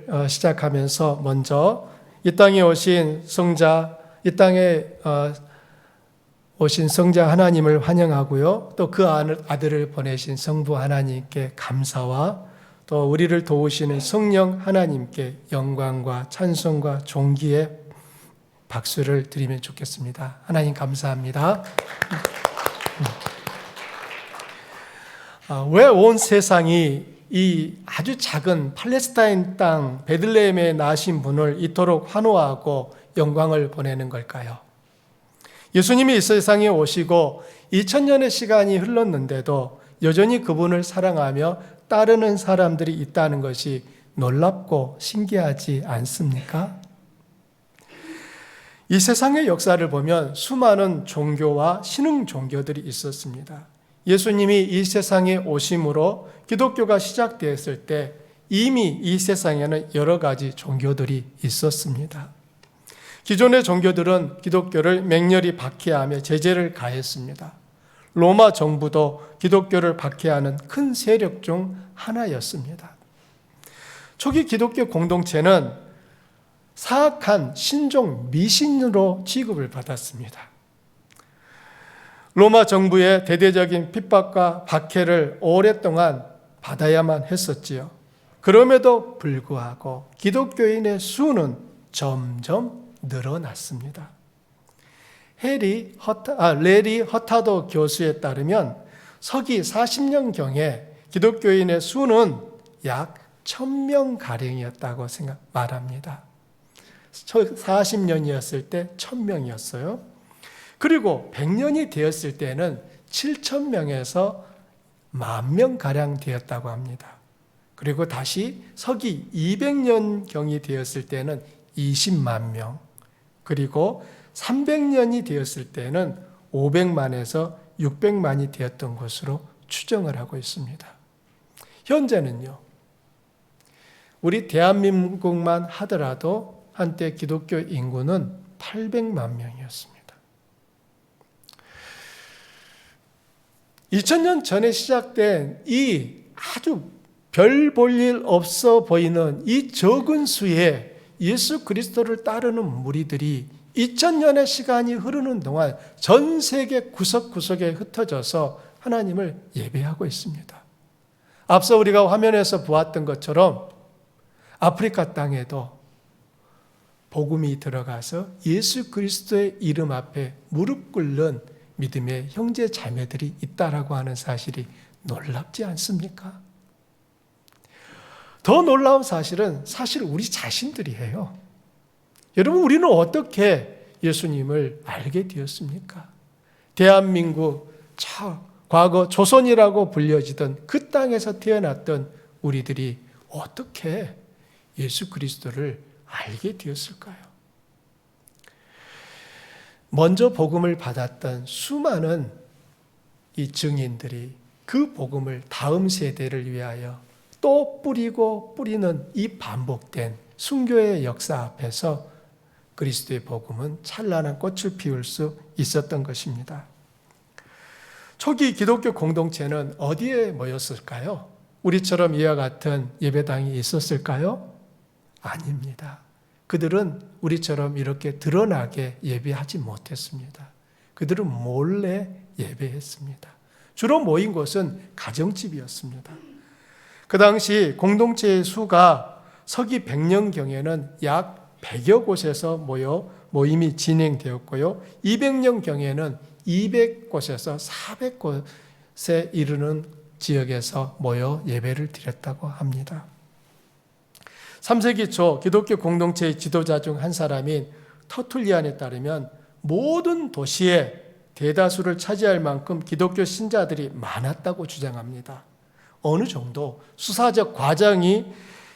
설교를 시작하면서 먼저 이 땅에 오신 성자, 이 땅에 오신 성자 하나님을 환영하고요. 또 그 아들을 보내신 성부 하나님께 감사와 또 우리를 도우시는 성령 하나님께 영광과 찬송과 존귀의 박수를 드리면 좋겠습니다. 하나님 감사합니다. 왜 온 세상이 이 아주 작은 팔레스타인 땅 베들레헴에 나신 분을 이토록 환호하고 영광을 보내는 걸까요? 예수님이 이 세상에 오시고 2000년의 시간이 흘렀는데도 여전히 그분을 사랑하며 따르는 사람들이 있다는 것이 놀랍고 신기하지 않습니까? 이 세상의 역사를 보면 수많은 종교와 신흥 종교들이 있었습니다. 예수님이 이 세상에 오심으로 기독교가 시작되었을 때 이미 이 세상에는 여러 가지 종교들이 있었습니다. 기존의 종교들은 기독교를 맹렬히 박해하며 제재를 가했습니다. 로마 정부도 기독교를 박해하는 큰 세력 중 하나였습니다. 초기 기독교 공동체는 사악한 신종 미신으로 취급을 받았습니다. 로마 정부의 대대적인 핍박과 박해를 오랫동안 받아야만 했었지요. 그럼에도 불구하고 기독교인의 수는 점점 늘어났습니다. 레리 허타도 교수에 따르면 서기 40년경에 기독교인의 수는 약 1000명가량이었다고 말합니다. 40년이었을 때 1000명이었어요. 그리고 100년이 되었을 때는 7000명에서 10,000,000가량 되었다고 합니다. 그리고 다시 서기 200년경이 되었을 때는 20만 명, 그리고 300년이 되었을 때는 500만에서 600만이 되었던 것으로 추정을 하고 있습니다. 현재는요, 우리 대한민국만 하더라도 한때 기독교 인구는 800만 명이었습니다. 2000년 전에 시작된 이 아주 별 볼 일 없어 보이는 이 적은 수의 예수 그리스도를 따르는 무리들이 2000년의 시간이 흐르는 동안 전 세계 구석구석에 흩어져서 하나님을 예배하고 있습니다. 앞서 우리가 화면에서 보았던 것처럼 아프리카 땅에도 복음이 들어가서 예수 그리스도의 이름 앞에 무릎 꿇는 믿음의 형제 자매들이 있다라고 하는 사실이 놀랍지 않습니까? 더 놀라운 사실은 사실 우리 자신들이에요. 여러분, 우리는 어떻게 예수님을 알게 되었습니까? 대한민국 과거 조선이라고 불려지던 그 땅에서 태어났던 우리들이 어떻게 예수 그리스도를 알게 되었을까요? 먼저 복음을 받았던 수많은 이 증인들이 그 복음을 다음 세대를 위하여 또 뿌리고 뿌리는 이 반복된 순교의 역사 앞에서 그리스도의 복음은 찬란한 꽃을 피울 수 있었던 것입니다. 초기 기독교 공동체는 어디에 모였을까요? 우리처럼 이와 같은 예배당이 있었을까요? 아닙니다. 그들은 우리처럼 이렇게 드러나게 예배하지 못했습니다. 그들은 몰래 예배했습니다. 주로 모인 곳은 가정집이었습니다. 그 당시 공동체의 수가 서기 100년경에는 약 100여 곳에서 모임이 진행되었고요. 200년경에는 200곳에서 400곳에 이르는 지역에서 모여 예배를 드렸다고 합니다. 3세기 초 기독교 공동체의 지도자 중 한 사람인 터툴리안에 따르면 모든 도시에 대다수를 차지할 만큼 기독교 신자들이 많았다고 주장합니다. 어느 정도 수사적 과정이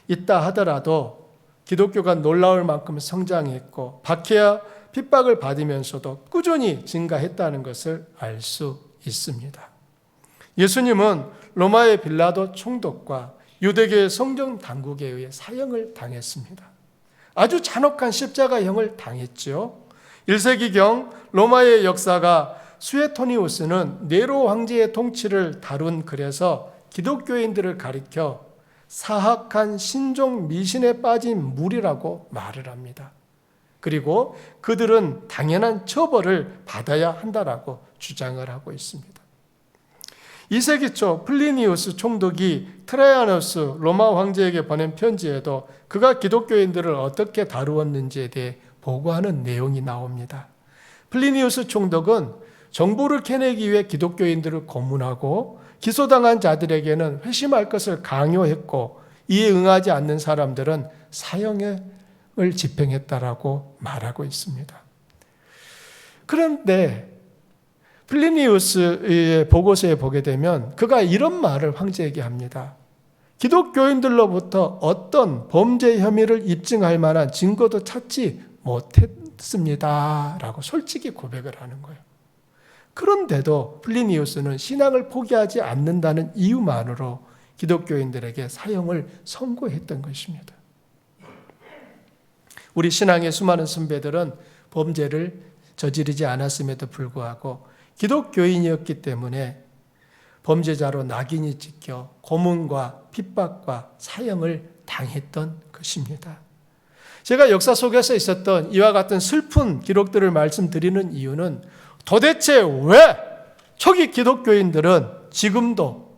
있다 하더라도 기독교가 놀라울 만큼 성장했고 박해와 핍박을 받으면서도 꾸준히 증가했다는 것을 알 수 있습니다. 예수님은 로마의 빌라도 총독과 유대교의 성전 당국에 의해 사형을 당했습니다. 아주 잔혹한 십자가형을 당했죠. 1세기경 로마의 역사가 수에토니우스는 네로 황제의 통치를 다룬 글에서 기독교인들을 가리켜 사악한 신종 미신에 빠진 무리라고 말을 합니다. 그리고 그들은 당연한 처벌을 받아야 한다라고 주장을 하고 있습니다. 2세기 초 플리니우스 총독이 트라이아누스 로마 황제에게 보낸 편지에도 그가 기독교인들을 어떻게 다루었는지에 대해 보고하는 내용이 나옵니다. 플리니우스 총독은 정보를 캐내기 위해 기독교인들을 고문하고 기소당한 자들에게는 회심할 것을 강요했고 이에 응하지 않는 사람들은 사형을 집행했다라고 말하고 있습니다. 그런데 플리니우스의 보고서에 보게 되면 그가 이런 말을 황제에게 합니다. 기독교인들로부터 어떤 범죄 혐의를 입증할 만한 증거도 찾지 못했습니다. 라고 솔직히 고백을 하는 거예요. 그런데도 플리니우스는 신앙을 포기하지 않는다는 이유만으로 기독교인들에게 사형을 선고했던 것입니다. 우리 신앙의 수많은 선배들은 범죄를 저지르지 않았음에도 불구하고 기독교인이었기 때문에 범죄자로 낙인이 찍혀 고문과 핍박과 사형을 당했던 것입니다. 제가 역사 속에서 있었던 이와 같은 슬픈 기록들을 말씀드리는 이유는 도대체 왜 초기 기독교인들은 지금도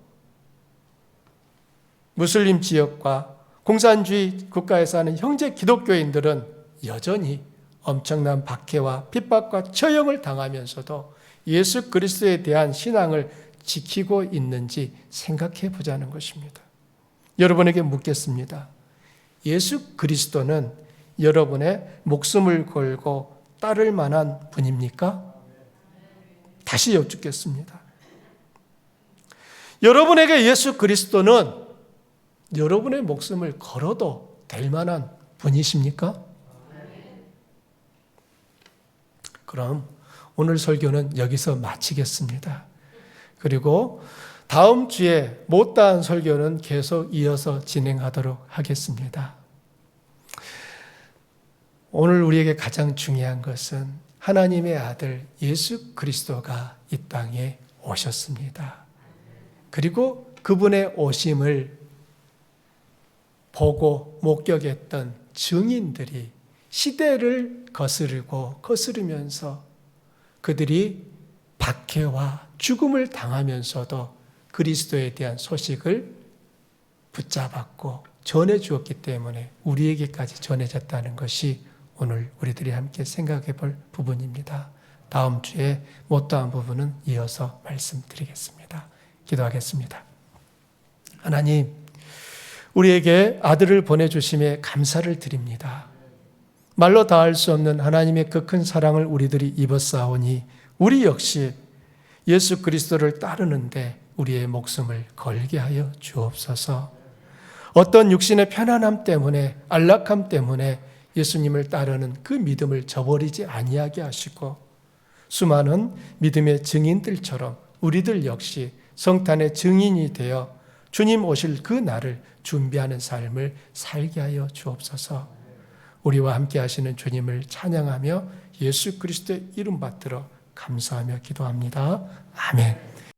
무슬림 지역과 공산주의 국가에 사는 형제 기독교인들은 여전히 엄청난 박해와 핍박과 처형을 당하면서도 예수 그리스도에 대한 신앙을 지키고 있는지 생각해 보자는 것입니다. 여러분에게 묻겠습니다. 예수 그리스도는 여러분의 목숨을 걸고 따를 만한 분입니까? 다시 여쭙겠습니다. 여러분에게 예수 그리스도는 여러분의 목숨을 걸어도 될 만한 분이십니까? 그럼 오늘 설교는 여기서 마치겠습니다. 그리고 다음 주에 못다한 설교는 계속 이어서 진행하도록 하겠습니다. 오늘 우리에게 가장 중요한 것은 하나님의 아들 예수 그리스도가 이 땅에 오셨습니다. 그리고 그분의 오심을 보고 목격했던 증인들이 시대를 거스르면서 그들이 박해와 죽음을 당하면서도 그리스도에 대한 소식을 붙잡았고 전해주었기 때문에 우리에게까지 전해졌다는 것이 오늘 우리들이 함께 생각해 볼 부분입니다. 다음 주에 못다한 부분은 이어서 말씀드리겠습니다. 기도하겠습니다. 하나님, 우리에게 아들을 보내주심에 감사를 드립니다. 말로 다할 수 없는 하나님의 그 큰 사랑을 우리들이 입었사오니 우리 역시 예수 그리스도를 따르는데 우리의 목숨을 걸게 하여 주옵소서. 어떤 육신의 편안함 때문에 안락함 때문에 예수님을 따르는 그 믿음을 저버리지 아니하게 하시고 수많은 믿음의 증인들처럼 우리들 역시 성탄의 증인이 되어 주님 오실 그 날을 준비하는 삶을 살게 하여 주옵소서. 우리와 함께 하시는 주님을 찬양하며 예수 그리스도의 이름 받들어 감사하며 기도합니다. 아멘.